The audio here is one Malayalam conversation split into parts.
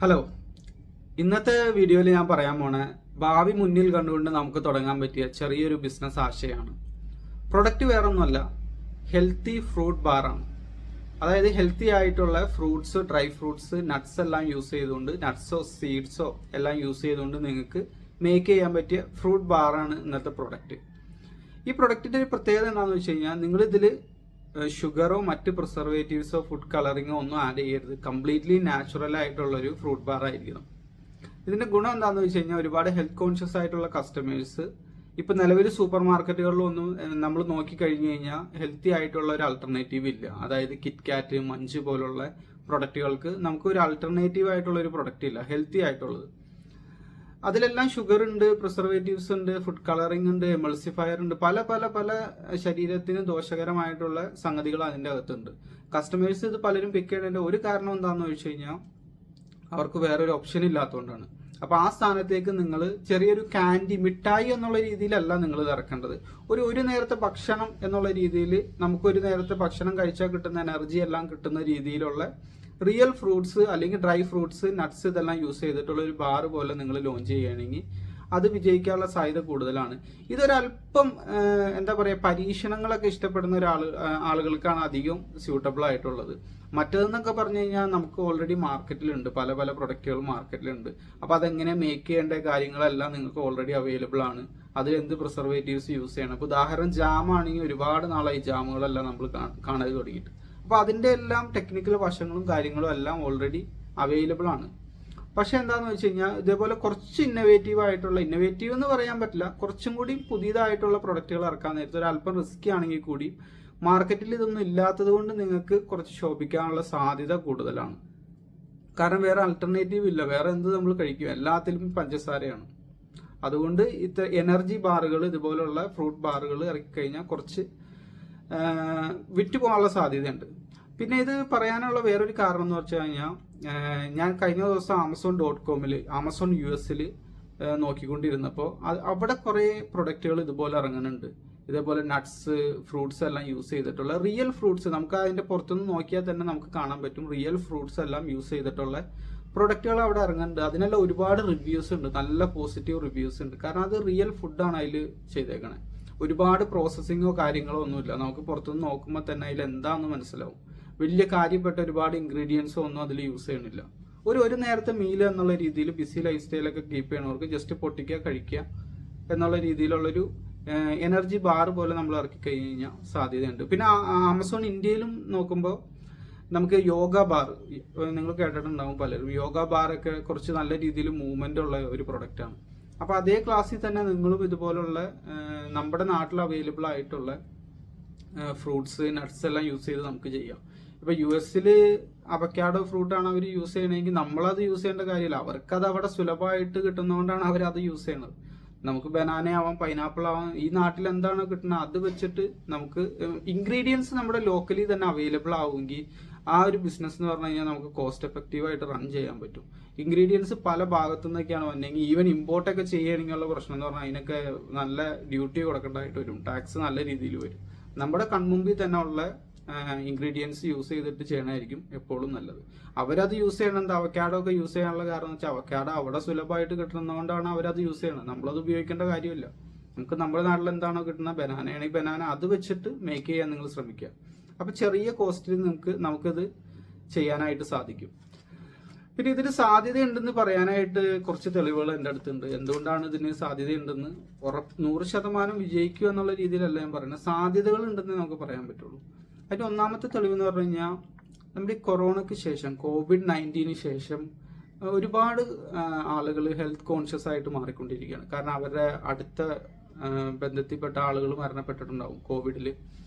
ഹലോ, ഇന്നത്തെ വീഡിയോയിൽ ഞാൻ പറയാൻ പോണ ഭാവി മുന്നിൽ കണ്ടുകൊണ്ട് നമുക്ക് തുടങ്ങാൻ പറ്റിയ ചെറിയൊരു ബിസിനസ് ആശയമാണ്. പ്രൊഡക്റ്റ് വേറൊന്നുമല്ല, ഹെൽത്തി ഫ്രൂട്ട് ബാറാണ്. അതായത് ഹെൽത്തി ആയിട്ടുള്ള ഫ്രൂട്ട്സ്, ഡ്രൈ ഫ്രൂട്ട്സ്, നട്ട്സ് എല്ലാം യൂസ് ചെയ്തുകൊണ്ട്, നട്ട്സോ സീഡ്സോ എല്ലാം യൂസ് ചെയ്തുകൊണ്ട് നിങ്ങൾക്ക് മേക്ക് ചെയ്യാൻ പറ്റിയ ഫ്രൂട്ട് ബാറാണ് ഇന്നത്തെ പ്രൊഡക്റ്റ്. ഈ പ്രൊഡക്റ്റിന്റെ ഒരു പ്രത്യേകത എന്താണെന്ന് വെച്ച് കഴിഞ്ഞാൽ, നിങ്ങൾ ഇതിൽ ഷുഗറോ മറ്റ് പ്രിസർവേറ്റീവ്സോ ഫുഡ് കളറിങ്ങോ ഒന്നും ആഡ് ചെയ്യരുത്. കംപ്ലീറ്റ്ലി നാച്ചുറൽ ആയിട്ടുള്ള ഒരു ഫ്രൂട്ട് ബാർ ആയിരിക്കണം. ഇതിന്റെ ഗുണം എന്താണെന്ന് വെച്ച് കഴിഞ്ഞാൽ, ഒരുപാട് ഹെൽത്ത് കോൺഷ്യസ് ആയിട്ടുള്ള കസ്റ്റമേഴ്സ് ഇപ്പൊ നിലവിൽ സൂപ്പർ മാർക്കറ്റുകളിലൊന്നും നമ്മൾ നോക്കിക്കഴിഞ്ഞു കഴിഞ്ഞാൽ ഹെൽത്തി ആയിട്ടുള്ള ഒരു ആൾട്ടർനേറ്റീവ് ഇല്ല. അതായത് കിറ്റ്കാറ്റ്, മഞ്ച് പോലുള്ള പ്രൊഡക്റ്റുകൾക്ക് നമുക്ക് ഒരു ആൾട്ടർനേറ്റീവ് ആയിട്ടുള്ള ഒരു പ്രൊഡക്റ്റ് ഇല്ല ഹെൽത്തി ആയിട്ടുള്ളത്. അതിലെല്ലാം ഷുഗർ ഉണ്ട്, പ്രിസർവേറ്റീവ്സ് ഉണ്ട്, ഫുഡ് കളറിംഗ് ഉണ്ട്, എമൾസിഫയർ ഉണ്ട്, പല പല പല ശരീരത്തിന് ദോഷകരമായിട്ടുള്ള സംഗതികൾ അതിൻ്റെ അകത്തുണ്ട്. കസ്റ്റമേഴ്സ് ഇത് പലരും പിക്ക് ചെയ്യേണ്ട ഒരു കാരണം എന്താണെന്ന് വെച്ച് കഴിഞ്ഞാൽ, അവർക്ക് വേറൊരു ഓപ്ഷൻ ഇല്ലാത്തതുകൊണ്ടാണ്. അപ്പൊ ആ സ്ഥാനത്തേക്ക് നിങ്ങൾ ചെറിയൊരു കാൻഡി, മിഠായി എന്നുള്ള രീതിയിലല്ല നിങ്ങൾ ഇറക്കേണ്ടത്. ഒരു നേരത്തെ ഭക്ഷണം എന്നുള്ള രീതിയിൽ, നമുക്കൊരു നേരത്തെ ഭക്ഷണം കഴിച്ചാൽ കിട്ടുന്ന എനർജി എല്ലാം കിട്ടുന്ന രീതിയിലുള്ള റിയൽ ഫ്രൂട്ട്സ് അല്ലെങ്കിൽ ഡ്രൈ ഫ്രൂട്ട്സ്, നട്ട്സ് ഇതെല്ലാം യൂസ് ചെയ്തിട്ടുള്ള ഒരു ബാർ പോലെ നിങ്ങൾ ലോഞ്ച് ചെയ്യുകയാണെങ്കിൽ അത് വിജയിക്കാനുള്ള സാധ്യത കൂടുതലാണ്. ഇതൊരല്പം എന്താ പറയുക, പരീക്ഷണങ്ങളൊക്കെ ഇഷ്ടപ്പെടുന്ന ആളുകൾക്കാണ് അധികം സ്യൂട്ടബിൾ ആയിട്ടുള്ളത്. മറ്റേതെന്നൊക്കെ പറഞ്ഞു കഴിഞ്ഞാൽ നമുക്ക് ഓൾറെഡി മാർക്കറ്റിലുണ്ട്, പല പല പ്രൊഡക്റ്റുകൾ മാർക്കറ്റിലുണ്ട്. അപ്പൊ അതെങ്ങനെ മേക്ക് ചെയ്യേണ്ട കാര്യങ്ങളെല്ലാം നിങ്ങൾക്ക് ഓൾറെഡി അവൈലബിൾ ആണ്. അതിൽ എന്ത് പ്രിസർവേറ്റീവ്സ് യൂസ് ചെയ്യണം. ഇപ്പൊ ഉദാഹരണം ജാം ആണെങ്കിൽ ഒരുപാട് നാളായി ജാമുകളെല്ലാം നമ്മൾ കാണാൻ തുടങ്ങിയിട്ട്. അപ്പൊ അതിന്റെ എല്ലാം ടെക്നിക്കൽ വശങ്ങളും കാര്യങ്ങളും എല്ലാം ഓൾറെഡി അവൈലബിൾ ആണ്. പക്ഷെ എന്താന്ന് വെച്ച് കഴിഞ്ഞാൽ, ഇതേപോലെ കുറച്ച് ഇന്നോവേറ്റീവ് എന്ന് പറയാൻ പറ്റില്ല, കുറച്ചും കൂടി പുതിയതായിട്ടുള്ള പ്രൊഡക്റ്റുകൾ ഇറക്കാൻ നേരത്തെ ഒരു അല്പം റിസ്കി ആണെങ്കിൽ കൂടി മാർക്കറ്റിൽ ഇതൊന്നും ഇല്ലാത്തത് കൊണ്ട് നിങ്ങൾക്ക് കുറച്ച് ശോഭിക്കാനുള്ള സാധ്യത കൂടുതലാണ്. കാരണം വേറെ ആൾട്ടർനേറ്റീവ് ഇല്ല. വേറെ എന്ത് നമ്മൾ കഴിക്കും, എല്ലാത്തിലും പഞ്ചസാരയാണ്. അതുകൊണ്ട് എനർജി ബാറുകൾ, ഇതുപോലുള്ള ഫ്രൂട്ട് ബാറുകൾ ഇറക്കിക്കഴിഞ്ഞാൽ കുറച്ച് വിറ്റ് പോകാനുള്ള സാധ്യതയുണ്ട്. പിന്നെ ഇത് പറയാനുള്ള വേറൊരു കാരണം എന്ന് വെച്ച് കഴിഞ്ഞാൽ, ഞാൻ കഴിഞ്ഞ ദിവസം Amazon.com, ആമസോൺ US നോക്കിക്കൊണ്ടിരുന്നപ്പോൾ അവിടെ കുറേ പ്രൊഡക്റ്റുകൾ ഇതുപോലെ ഇറങ്ങുന്നുണ്ട്. ഇതേപോലെ നട്ട്സ്, ഫ്രൂട്ട്സ് എല്ലാം യൂസ് ചെയ്തിട്ടുള്ള റിയൽ ഫ്രൂട്ട്സ്, നമുക്ക് അതിന്റെ പുറത്തുനിന്ന് നോക്കിയാൽ തന്നെ നമുക്ക് കാണാൻ പറ്റും. റിയൽ ഫ്രൂട്ട്സ് എല്ലാം യൂസ് ചെയ്തിട്ടുള്ള പ്രൊഡക്റ്റുകൾ അവിടെ ഇറങ്ങുന്നുണ്ട്. അതിനെല്ലാം ഒരുപാട് റിവ്യൂസ് ഉണ്ട്, നല്ല പോസിറ്റീവ് റിവ്യൂസ് ഉണ്ട്. കാരണം അത് റിയൽ ഫുഡാണ് അതിൽ ചെയ്തേക്കണേ. ഒരുപാട് പ്രോസസ്സിങ്ങോ കാര്യങ്ങളോ ഒന്നുമില്ല. നമുക്ക് പുറത്തുനിന്ന് നോക്കുമ്പോൾ തന്നെ അതിൽ എന്താണെന്ന് മനസ്സിലാവും. വലിയ കാര്യപ്പെട്ട ഒരുപാട് ഇൻഗ്രീഡിയൻസോ ഒന്നും അതിൽ യൂസ് ചെയ്യണില്ല. ഒരു നേരത്തെ മീൽ എന്നുള്ള രീതിയിൽ, ബിസി ലൈഫ് സ്റ്റൈലൊക്കെ കീപ്പ് ചെയ്യണവർക്ക് ജസ്റ്റ് പൊട്ടിക്കുക, കഴിക്കുക എന്നുള്ള രീതിയിലുള്ളൊരു എനർജി ബാർ പോലെ നമ്മൾ ഇറക്കി കഴിഞ്ഞാൽ സാധ്യതയുണ്ട്. പിന്നെ ആമസോൺ ഇന്ത്യയിലും നോക്കുമ്പോൾ നമുക്ക് യോഗ ബാർ, നിങ്ങൾ കേട്ടിട്ടുണ്ടാവും പലരും. യോഗ ബാറൊക്കെ കുറച്ച് നല്ല രീതിയിൽ മൂവ്മെന്റ് ഉള്ള ഒരു പ്രൊഡക്റ്റാണ്. അപ്പൊ അതേ ക്ലാസ്സിൽ തന്നെ നിങ്ങളും ഇതുപോലുള്ള നമ്മുടെ നാട്ടിൽ അവൈലബിൾ ആയിട്ടുള്ള ഫ്രൂട്ട്സ്, നട്ട്സ് എല്ലാം യൂസ് ചെയ്ത് നമുക്ക് ചെയ്യാം. ഇപ്പൊ US അവക്കാഡോ ഫ്രൂട്ടാണ് അവർ യൂസ് ചെയ്യണമെങ്കിൽ നമ്മളത് യൂസ് ചെയ്യേണ്ട കാര്യമില്ല. അവർക്കത് അവിടെ സുലഭമായിട്ട് കിട്ടുന്നതുകൊണ്ടാണ് അവരത് യൂസ് ചെയ്യണത്. നമുക്ക് ബനാന ആവാം, പൈനാപ്പിൾ ആവാം, ഈ നാട്ടിൽ എന്താണോ കിട്ടുന്നത് അത് വെച്ചിട്ട് നമുക്ക് ഇൻഗ്രീഡിയൻസ് നമ്മുടെ ലോക്കലി തന്നെ അവൈലബിൾ ആവുമെങ്കിൽ ആ ഒരു ബിസിനസ് എന്ന് പറഞ്ഞു കഴിഞ്ഞാൽ നമുക്ക് കോസ്റ്റ് എഫക്റ്റീവ് ആയിട്ട് റൺ ചെയ്യാൻ പറ്റും. ഇൻഗ്രീഡിയൻസ് പല ഭാഗത്തു നിന്നൊക്കെയാണ് വന്നെങ്കിൽ, ഈവൻ ഇമ്പോർട്ടൊക്കെ ചെയ്യുകയാണെങ്കിലുള്ള പ്രശ്നം എന്ന് പറഞ്ഞാൽ അതിനൊക്കെ നല്ല ഡ്യൂട്ടി കൊടുക്കേണ്ടതായിട്ട് വരും, ടാക്സ് നല്ല രീതിയിൽ വരും. നമ്മുടെ കൺമുമ്പിൽ തന്നെ ഉള്ള ഇൻഗ്രീഡിയൻസ് യൂസ് ചെയ്തിട്ട് ചെയ്യണമായിരിക്കും എപ്പോഴും നല്ലത്. അവരത് യൂസ് ചെയ്യണത്, അവക്കാഡോ ഒക്കെ യൂസ് ചെയ്യാനുള്ള കാരണം എന്ന് വെച്ചാൽ അവക്കാഡോ അവിടെ സുലഭമായിട്ട് കിട്ടുന്നതുകൊണ്ടാണ് അവരത് യൂസ് ചെയ്യണത്. നമ്മളത് ഉപയോഗിക്കേണ്ട കാര്യമില്ല. നമുക്ക് നമ്മുടെ നാട്ടിൽ എന്താണോ കിട്ടുന്ന ബനാനയാണെങ്കിൽ ബനാന അത് വെച്ചിട്ട് മേക്ക് ചെയ്യാൻ നിങ്ങൾ ശ്രമിക്കുക. അപ്പൊ ചെറിയ കോസ്റ്റിൽ നമുക്കത് ചെയ്യാനായിട്ട് സാധിക്കും. പിന്നെ ഇതിന് സാധ്യതയുണ്ടെന്ന് പറയാനായിട്ട് കുറച്ച് തെളിവുകൾ എൻ്റെ അടുത്തുണ്ട്. എന്തുകൊണ്ടാണ് ഇതിന് സാധ്യതയുണ്ടെന്ന് 100% വിജയിക്കുക എന്നുള്ള രീതിയിലല്ല ഞാൻ പറയുന്നത്, സാധ്യതകൾ ഉണ്ടെന്ന് നമുക്ക് പറയാൻ പറ്റുള്ളൂ. അതിന്റെ ഒന്നാമത്തെ തെളിവ് എന്ന് പറഞ്ഞു കഴിഞ്ഞാൽ, നമ്മുടെ ഈ കൊറോണയ്ക്ക് ശേഷം, COVID-19 ശേഷം ഒരുപാട് ആളുകൾ ഹെൽത്ത് കോൺഷ്യസ് ആയിട്ട് മാറിക്കൊണ്ടിരിക്കുകയാണ്. കാരണം അവരുടെ അടുത്ത ബന്ധത്തിൽപ്പെട്ട ആളുകൾ മരണപ്പെട്ടിട്ടുണ്ടാവും കോവിഡിൽ,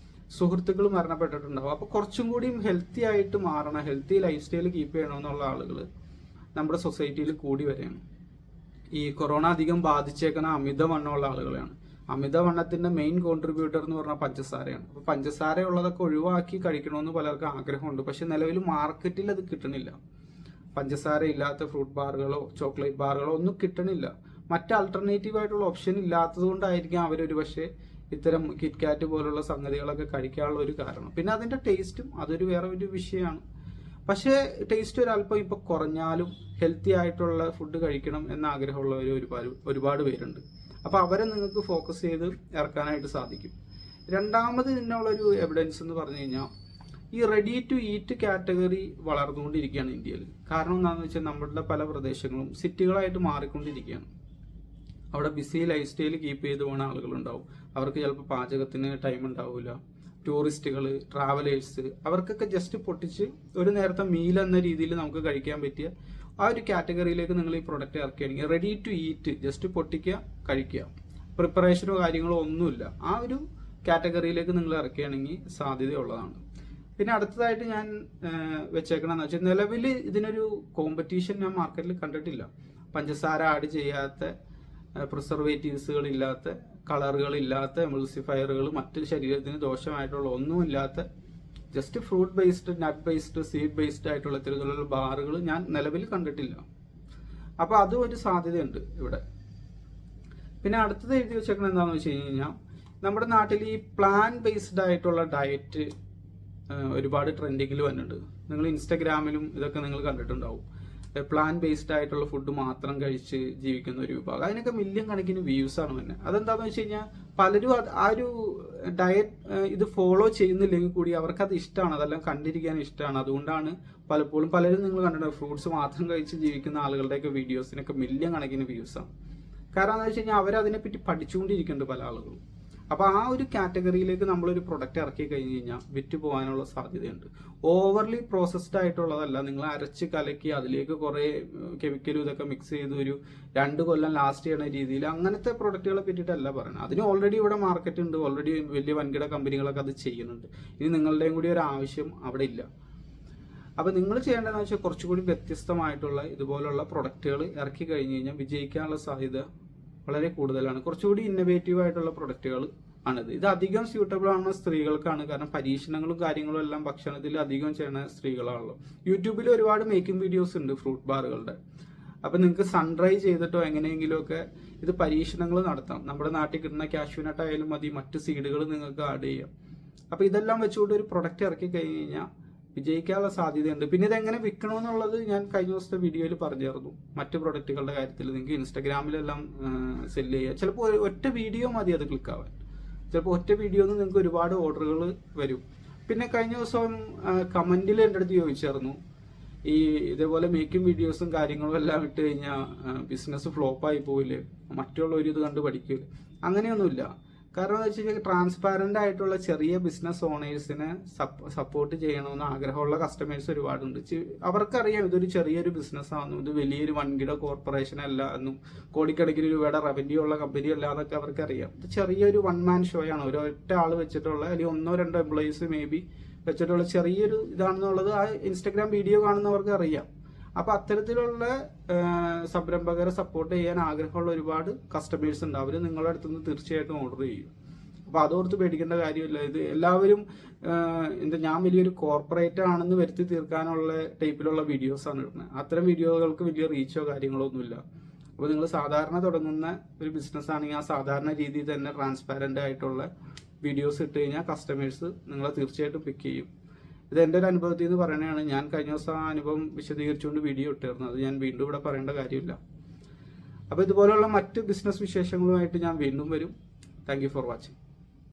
സുഹൃത്തുക്കൾ മരണപ്പെട്ടിട്ടുണ്ടാവും. അപ്പൊ കുറച്ചും കൂടിയും ഹെൽത്തി ആയിട്ട് മാറണം, ഹെൽത്തി ലൈഫ് സ്റ്റൈൽ കീപ്പ് ചെയ്യണമെന്നുള്ള ആളുകൾ നമ്മുടെ സൊസൈറ്റിയിൽ കൂടി വരികയാണ്. ഈ കൊറോണ അധികം ബാധിച്ചേക്കുന്ന അമിതവണ്ണമുള്ള ആളുകളെയാണ്. അമിതവണ്ണത്തിന്റെ മെയിൻ കോൺട്രിബ്യൂട്ടർ എന്ന് പറഞ്ഞാൽ പഞ്ചസാരയാണ്. അപ്പൊ പഞ്ചസാര ഉള്ളതൊക്കെ ഒഴിവാക്കി കഴിക്കണമെന്ന് പലർക്കും ആഗ്രഹമുണ്ട്. പക്ഷെ നിലവിൽ മാർക്കറ്റിൽ അത് കിട്ടണില്ല. പഞ്ചസാര ഇല്ലാത്ത ഫ്രൂട്ട് ബാറുകളോ ചോക്ലേറ്റ് ബാറുകളോ ഒന്നും കിട്ടണില്ല. മറ്റ് ആൾട്ടർനേറ്റീവ് ആയിട്ടുള്ള ഓപ്ഷൻ ഇല്ലാത്തത് കൊണ്ടായിരിക്കും അവരൊരു പക്ഷേ ഇത്തരം കിറ്റ്കാറ്റ് പോലുള്ള സംഗതികളൊക്കെ കഴിക്കാനുള്ള ഒരു കാരണം. പിന്നെ അതിന്റെ ടേസ്റ്റും അതൊരു വേറെ ഒരു വിഷയമാണ്. പക്ഷേ ടേസ്റ്റ് ഒരല്പം ഇപ്പൊ കുറഞ്ഞാലും ഹെൽത്തി ആയിട്ടുള്ള ഫുഡ് കഴിക്കണം എന്ന ആഗ്രഹമുള്ളവർ ഒരുപാട് പേരുണ്ട്. അപ്പോൾ അവരെ നിങ്ങൾക്ക് ഫോക്കസ് ചെയ്ത് ഇറക്കാനായിട്ട് സാധിക്കും. രണ്ടാമത് ഇതിനുള്ളൊരു എവിഡൻസ് എന്ന് പറഞ്ഞു കഴിഞ്ഞാൽ ഈ റെഡി ടു ഈറ്റ് കാറ്റഗറി വളർന്നുകൊണ്ടിരിക്കുകയാണ് ഇന്ത്യയിൽ. കാരണം എന്താണെന്ന് വെച്ചാൽ നമ്മളുടെ പല പ്രദേശങ്ങളും സിറ്റികളായിട്ട് മാറിക്കൊണ്ടിരിക്കുകയാണ്. അവിടെ ബിസി ലൈഫ് സ്റ്റൈൽ കീപ്പ് ചെയ്ത് പോകുന്ന ആളുകളുണ്ടാവും. അവർക്ക് ചിലപ്പോൾ പാചകത്തിന് ടൈം ഉണ്ടാവില്ല. ടൂറിസ്റ്റുകൾ, ട്രാവലേഴ്സ്, അവർക്കൊക്കെ ജസ്റ്റ് പൊട്ടിച്ച് ഒരു നേരത്തെ മീൽ എന്ന രീതിയിൽ നമുക്ക് കഴിക്കാൻ പറ്റിയ ആ ഒരു കാറ്റഗറിയിലേക്ക് നിങ്ങൾ ഈ പ്രൊഡക്റ്റ് ഇറക്കുകയാണെങ്കിൽ റെഡി ടു ഈറ്റ്, ജസ്റ്റ് പൊട്ടിക്കുക, കഴിക്കുക, പ്രിപ്പറേഷനോ കാര്യങ്ങളോ ഒന്നുമില്ല, ആ ഒരു കാറ്റഗറിയിലേക്ക് നിങ്ങൾ ഇറക്കുകയാണെങ്കിൽ സാധ്യതയുള്ളതാണ്. പിന്നെ അടുത്തതായിട്ട് ഞാൻ വെച്ചേക്കണമെന്ന് വെച്ചാൽ നിലവിൽ ഇതിനൊരു കോമ്പറ്റീഷൻ ഞാൻ മാർക്കറ്റിൽ കണ്ടിട്ടില്ല. പഞ്ചസാര ആഡ് ചെയ്യാത്ത, പ്രിസർവേറ്റീവ്സുകൾ ഇല്ലാത്ത, കളറുകൾ ഇല്ലാത്ത, എമൾസിഫയറുകൾ, മറ്റ് ശരീരത്തിന് ദോഷമായിട്ടുള്ള ഒന്നുമില്ലാത്ത ജസ്റ്റ് ഫ്രൂട്ട് ബേസ്ഡ്, നട്ട് ബേസ്ഡ്, സീഡ് ബേസ്ഡ് ആയിട്ടുള്ള ഇത്തരത്തിലുള്ള ബാറുകൾ ഞാൻ നിലവിൽ കണ്ടിട്ടില്ല. അപ്പോൾ അതും ഒരു സാധ്യതയുണ്ട് ഇവിടെ. പിന്നെ അടുത്തത് എഴുതി വെച്ചേക്കണം എന്താണെന്ന് വെച്ച് കഴിഞ്ഞാൽ നമ്മുടെ നാട്ടിൽ ഈ പ്ലാൻ ബേസ്ഡ് ആയിട്ടുള്ള ഡയറ്റ് ഒരുപാട് ട്രെൻഡിങ്ങിൽ വന്നിട്ടുണ്ട്. നിങ്ങൾ ഇൻസ്റ്റഗ്രാമിലും ഇതൊക്കെ നിങ്ങൾ കണ്ടിട്ടുണ്ടാവും. പ്ലാൻ ബേസ്ഡ് ആയിട്ടുള്ള ഫുഡ് മാത്രം കഴിച്ച് ജീവിക്കുന്ന ഒരു വിഭാഗം. അതിനൊക്കെ മില്യൺ കണക്കിന് വ്യൂസ് ആണ് തന്നെ. അതെന്താണെന്ന് വെച്ച് കഴിഞ്ഞാൽ പലരും ആ ഒരു ഡയറ്റ് ഇത് ഫോളോ ചെയ്യുന്നില്ലെങ്കിൽ കൂടി അവർക്കത് ഇഷ്ടമാണ്, അതെല്ലാം കണ്ടിരിക്കാൻ ഇഷ്ടമാണ്. അതുകൊണ്ടാണ് പലപ്പോഴും പലരും നിങ്ങൾ കണ്ടിട്ടുണ്ട് ഫ്രൂട്ട്സ് മാത്രം കഴിച്ച് ജീവിക്കുന്ന ആളുകളുടെയൊക്കെ വീഡിയോസിനൊക്കെ മില്യൺ കണക്കിന് വ്യൂസാണ്. കാരണം എന്താ വെച്ച് കഴിഞ്ഞാൽ അവരതിനെപ്പറ്റി പഠിച്ചുകൊണ്ടിരിക്കുന്നുണ്ട് പല ആളുകളും. അപ്പോൾ ആ ഒരു കാറ്റഗറിയിലേക്ക് നമ്മളൊരു പ്രൊഡക്റ്റ് ഇറക്കി കഴിഞ്ഞ് കഴിഞ്ഞാൽ വിറ്റ് പോകാനുള്ള സാധ്യതയുണ്ട്. ഓവർലി പ്രോസസ്ഡ് ആയിട്ടുള്ളതല്ല, നിങ്ങൾ അരച്ച് കലക്കി അതിലേക്ക് കുറേ കെമിക്കലും ഇതൊക്കെ മിക്സ് ചെയ്ത് ഒരു 2 കൊല്ലം ലാസ്റ്റ് ചെയ്യുന്ന രീതിയിൽ അങ്ങനത്തെ പ്രൊഡക്റ്റുകളെ പറ്റിയിട്ടല്ല പറയുന്നത്. അതിന് ഓൾറെഡി ഇവിടെ മാർക്കറ്റ് ഉണ്ട്, ഓൾറെഡി വലിയ വൻകിട കമ്പനികളൊക്കെ അത് ചെയ്യുന്നുണ്ട്. ഇനി നിങ്ങളുടെയും കൂടി ഒരു ആവശ്യം അവിടെ ഇല്ല. അപ്പോൾ നിങ്ങൾ ചെയ്യേണ്ടതെന്ന് വെച്ചാൽ കുറച്ചുകൂടി വ്യത്യസ്തമായിട്ടുള്ള ഇതുപോലുള്ള പ്രൊഡക്റ്റുകൾ ഇറക്കി കഴിഞ്ഞ് കഴിഞ്ഞാൽ വിജയിക്കാനുള്ള സാധ്യത വളരെ കൂടുതലാണ്. കുറച്ചുകൂടി ഇന്നോവേറ്റീവ് ആയിട്ടുള്ള പ്രൊഡക്റ്റുകൾ ആണിത്. ഇത് അധികം സ്യൂട്ടബിൾ ആണ് സ്ത്രീകൾക്കാണ്. കാരണം പരീക്ഷണങ്ങളും കാര്യങ്ങളും എല്ലാം ഭക്ഷണത്തിൽ അധികം ചെയ്യുന്ന സ്ത്രീകളാണല്ലോ. യൂട്യൂബിൽ ഒരുപാട് മേക്കിംഗ് വീഡിയോസ് ഉണ്ട് ഫ്രൂട്ട് ബാറുകളുടെ. അപ്പം നിങ്ങൾക്ക് സൺഡ്രൈ ചെയ്തിട്ടോ എങ്ങനെയെങ്കിലും ഒക്കെ ഇത് പരീക്ഷണങ്ങൾ നടത്താം. നമ്മുടെ നാട്ടിൽ കിട്ടുന്ന കാഷ്യൂനട്ട് ആയാലും മതി, മറ്റ് സീഡുകൾ നിങ്ങൾക്ക് ആഡ് ചെയ്യാം. അപ്പം ഇതെല്ലാം വെച്ചുകൊണ്ട് ഒരു പ്രൊഡക്റ്റ് ഇറക്കി കഴിഞ്ഞ് കഴിഞ്ഞാൽ വിജയിക്കാനുള്ള സാധ്യതയുണ്ട്. പിന്നെ ഇതെങ്ങനെ വിൽക്കണമെന്നുള്ളത് ഞാൻ കഴിഞ്ഞ ദിവസത്തെ വീഡിയോയിൽ പറഞ്ഞിരുന്നു. മറ്റു പ്രൊഡക്റ്റുകളുടെ കാര്യത്തിൽ നിങ്ങൾക്ക് ഇൻസ്റ്റാഗ്രാമിലെല്ലാം സെല്ല് ചെയ്യുക. ചിലപ്പോൾ ഒറ്റ വീഡിയോ മതി അത് ക്ലിക്കാവാൻ. ചിലപ്പോൾ ഒറ്റ വീഡിയോയിൽ നിന്ന് നിങ്ങൾക്ക് ഒരുപാട് ഓർഡറുകൾ വരും. പിന്നെ കഴിഞ്ഞ ദിവസം കമൻറ്റിൽ എൻ്റെ അടുത്ത് ചോദിച്ചായിരുന്നു, ഈ ഇതേപോലെ മേക്കിംഗ് വീഡിയോസും കാര്യങ്ങളും എല്ലാം ഇട്ട് കഴിഞ്ഞാൽ ബിസിനസ് ഫ്ലോപ്പായി പോവില്ലേ, മറ്റുള്ളവർ ഇത് കണ്ട് പഠിക്കില്ല. അങ്ങനെയൊന്നുമില്ല. കാരണം എന്താ വെച്ച് കഴിഞ്ഞാൽ ട്രാൻസ്പാരന്റ് ആയിട്ടുള്ള ചെറിയ ബിസിനസ് ഓണേഴ്സിനെ സപ്പോർട്ട് ചെയ്യണമെന്ന് ആഗ്രഹമുള്ള കസ്റ്റമേഴ്സ് ഒരുപാടുണ്ട്. അവർക്കറിയാം ഇതൊരു ചെറിയൊരു ബിസിനസ് ആണെന്നും ഇത് വലിയൊരു വൻകിട കോർപ്പറേഷൻ അല്ല എന്നും കോടിക്കണക്കിന് രൂപയുടെ റവന്യൂ ഉള്ള കമ്പനി അല്ല എന്നൊക്കെ അവർക്കറിയാം. ഇത് ചെറിയൊരു 1 man ഷോ ആണ്. ഒരൊറ്റ ആൾ വെച്ചിട്ടുള്ള അല്ലെങ്കിൽ 1-2 എംപ്ലോയീസ് മേ ബി വെച്ചിട്ടുള്ള ചെറിയൊരു ഇതാണെന്നുള്ളത് ആ ഇൻസ്റ്റഗ്രാം വീഡിയോ കാണുന്നവർക്ക് അറിയാം. അപ്പോൾ അത്തരത്തിലുള്ള സംരംഭകരെ സപ്പോർട്ട് ചെയ്യാൻ ആഗ്രഹമുള്ള ഒരുപാട് കസ്റ്റമേഴ്സ് ഉണ്ട്. അവർ നിങ്ങളുടെ അടുത്ത് നിന്ന് തീർച്ചയായിട്ടും ഓർഡർ ചെയ്യും. അപ്പോൾ അതോർത്ത് പേടിക്കേണ്ട കാര്യമില്ല. ഇത് എല്ലാവരും ഞാൻ വലിയൊരു കോർപ്പറേറ്റ് ആണെന്ന് വരുത്തി തീർക്കാനുള്ള ടൈപ്പിലുള്ള വീഡിയോസാണ് ഇടുന്നത്. അത്തരം വീഡിയോകൾക്ക് വലിയ റീച്ചോ കാര്യങ്ങളോ ഒന്നുമില്ല. അപ്പോൾ നിങ്ങൾ സാധാരണ തുടങ്ങുന്ന ഒരു ബിസിനസ് ആണെങ്കിൽ ആ സാധാരണ രീതിയിൽ തന്നെ ട്രാൻസ്പാരൻ്റ് ആയിട്ടുള്ള വീഡിയോസ് ഇട്ട് കഴിഞ്ഞാൽ കസ്റ്റമേഴ്സ് നിങ്ങളെ തീർച്ചയായിട്ടും പിക്ക് ചെയ്യും. ഇത് എൻ്റെ ഒരു അനുഭവത്തിൽ നിന്ന് പറയണതാണ്. ഞാൻ കഴിഞ്ഞ ദിവസം ആ അനുഭവം വിശദീകരിച്ചുകൊണ്ട് വീഡിയോ ഇട്ടിരുന്നു. അത് ഞാൻ വീണ്ടും ഇവിടെ പറയേണ്ട കാര്യമില്ല. അപ്പോൾ ഇതുപോലുള്ള മറ്റ് ബിസിനസ് വിശേഷങ്ങളുമായിട്ട് ഞാൻ വീണ്ടും വരും. Thank you for watching.